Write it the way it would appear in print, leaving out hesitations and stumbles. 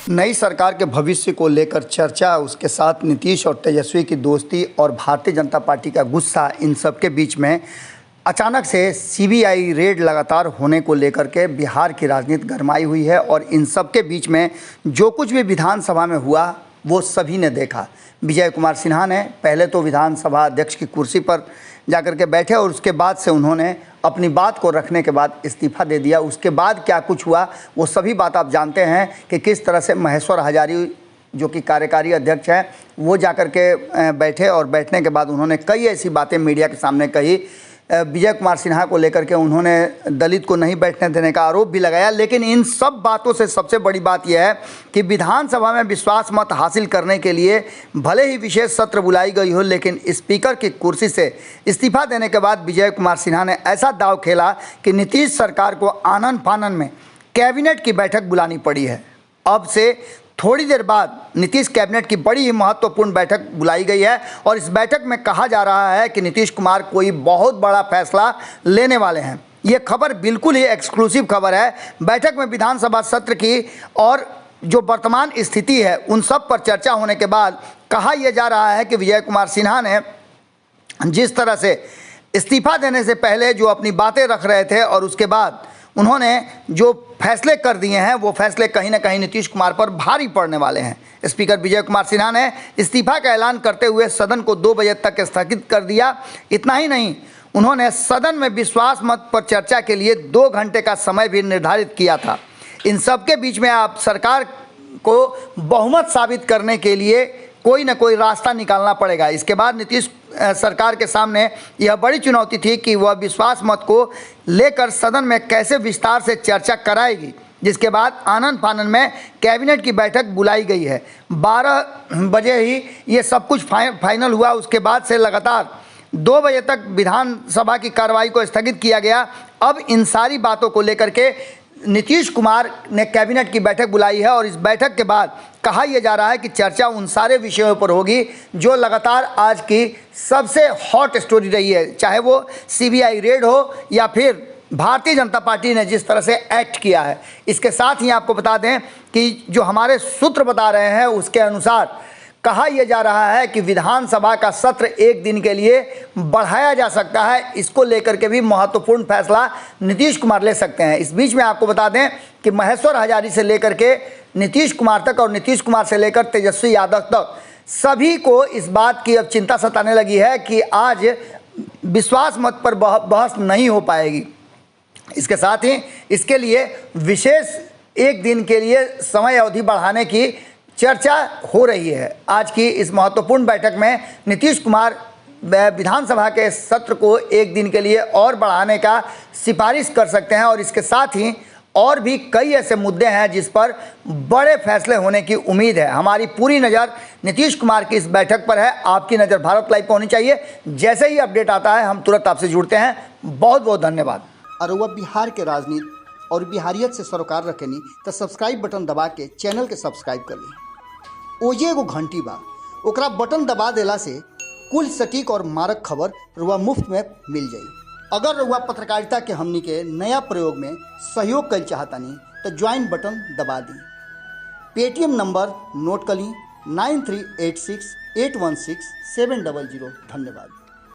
नई सरकार के भविष्य को लेकर चर्चा, उसके साथ नीतीश और तेजस्वी की दोस्ती और भारतीय जनता पार्टी का गुस्सा, इन सब के बीच में अचानक से सीबीआई रेड लगातार होने को लेकर के बिहार की राजनीति गरमाई हुई है। और इन सब के बीच में जो कुछ भी विधानसभा में हुआ वो सभी ने देखा। विजय कुमार सिन्हा ने पहले तो विधानसभा अध्यक्ष की कुर्सी पर जाकर के बैठे और उसके बाद से उन्होंने अपनी बात को रखने के बाद इस्तीफा दे दिया। उसके बाद क्या कुछ हुआ वो सभी बात आप जानते हैं कि किस तरह से महेश्वर हजारी जो कि कार्यकारी अध्यक्ष हैं वो जाकर के बैठे और बैठने के बाद उन्होंने कई ऐसी बातें मीडिया के सामने कही। विजय कुमार सिन्हा को लेकर के उन्होंने दलित को नहीं बैठने देने का आरोप भी लगाया। लेकिन इन सब बातों से सबसे बड़ी बात यह है कि विधानसभा में विश्वास मत हासिल करने के लिए भले ही विशेष सत्र बुलाई गई हो, लेकिन स्पीकर की कुर्सी से इस्तीफा देने के बाद विजय कुमार सिन्हा ने ऐसा दांव खेला कि नीतीश सरकार को आनन फानन में कैबिनेट की बैठक बुलानी पड़ी है। अब से थोड़ी देर बाद नीतीश कैबिनेट की बड़ी ही महत्वपूर्ण बैठक बुलाई गई है और इस बैठक में कहा जा रहा है कि नीतीश कुमार कोई बहुत बड़ा फैसला लेने वाले हैं। ये खबर बिल्कुल ही एक्सक्लूसिव खबर है। बैठक में विधानसभा सत्र की और जो वर्तमान स्थिति है उन सब पर चर्चा होने के बाद कहा यह जा रहा है कि विजय कुमार सिन्हा ने जिस तरह से इस्तीफा देने से पहले जो अपनी बातें रख रहे थे और उसके बाद उन्होंने जो फैसले कर दिए हैं वो फैसले कहीं ना कहीं नीतीश कुमार पर भारी पड़ने वाले हैं। स्पीकर विजय कुमार सिन्हा ने इस्तीफा का ऐलान करते हुए सदन को 2 बजे तक स्थगित कर दिया। इतना ही नहीं, उन्होंने सदन में विश्वास मत पर चर्चा के लिए 2 घंटे का समय भी निर्धारित किया था। इन सब के बीच में आप सरकार को बहुमत साबित करने के लिए कोई ना कोई रास्ता निकालना पड़ेगा। इसके बाद नीतीश सरकार के सामने यह बड़ी चुनौती थी कि वह विश्वास मत को लेकर सदन में कैसे विस्तार से चर्चा कराएगी, जिसके बाद आनन फानन में कैबिनेट की बैठक बुलाई गई है। 12 बजे ही ये सब कुछ फाइनल हुआ। उसके बाद से लगातार 2 बजे तक विधानसभा की कार्रवाई को स्थगित किया गया। अब इन सारी बातों को लेकर के नीतीश कुमार ने कैबिनेट की बैठक बुलाई है और इस बैठक के बाद कहा यह जा रहा है कि चर्चा उन सारे विषयों पर होगी जो लगातार आज की सबसे हॉट स्टोरी रही है, चाहे वो सीबीआई रेड हो या फिर भारतीय जनता पार्टी ने जिस तरह से एक्ट किया है। इसके साथ ही आपको बता दें कि जो हमारे सूत्र बता रहे हैं उसके अनुसार कहा यह जा रहा है कि विधानसभा का सत्र 1 दिन के लिए बढ़ाया जा सकता है। इसको लेकर के भी महत्वपूर्ण फैसला नीतीश कुमार ले सकते हैं। इस बीच में आपको बता दें कि महेश्वर हजारी से लेकर के नीतीश कुमार तक और नीतीश कुमार से लेकर तेजस्वी यादव तक सभी को इस बात की अब चिंता सताने लगी है कि आज विश्वास मत पर बहस नहीं हो पाएगी। इसके साथ ही इसके लिए विशेष 1 दिन के लिए समय अवधि बढ़ाने की चर्चा हो रही है। आज की इस महत्वपूर्ण बैठक में नीतीश कुमार विधानसभा के सत्र को 1 दिन के लिए और बढ़ाने का सिफारिश कर सकते हैं और इसके साथ ही और भी कई ऐसे मुद्दे हैं जिस पर बड़े फैसले होने की उम्मीद है। हमारी पूरी नज़र नीतीश कुमार की इस बैठक पर है। आपकी नज़र भारत लाइव पर होनी चाहिए। जैसे ही अपडेट आता है हम तुरंत आपसे जुड़ते हैं। बहुत बहुत धन्यवाद। और वह बिहार के राजनीति और बिहारियत से सरोकार रखेनी तो सब्सक्राइब बटन दबा के चैनल के सब्सक्राइब कर ली। ओजे एगो घंटी बा, ओकरा बटन दबा देला से कुल सटीक और मारक खबर रुआ मुफ्त में मिल जाई। अगर रुआ पत्रकारिता के हमनी के नया प्रयोग में सहयोग कर चाहतानी तो ज्वाइन बटन दबा दी। पेटीएम नंबर नोट कर ली 9386816700। धन्यवाद।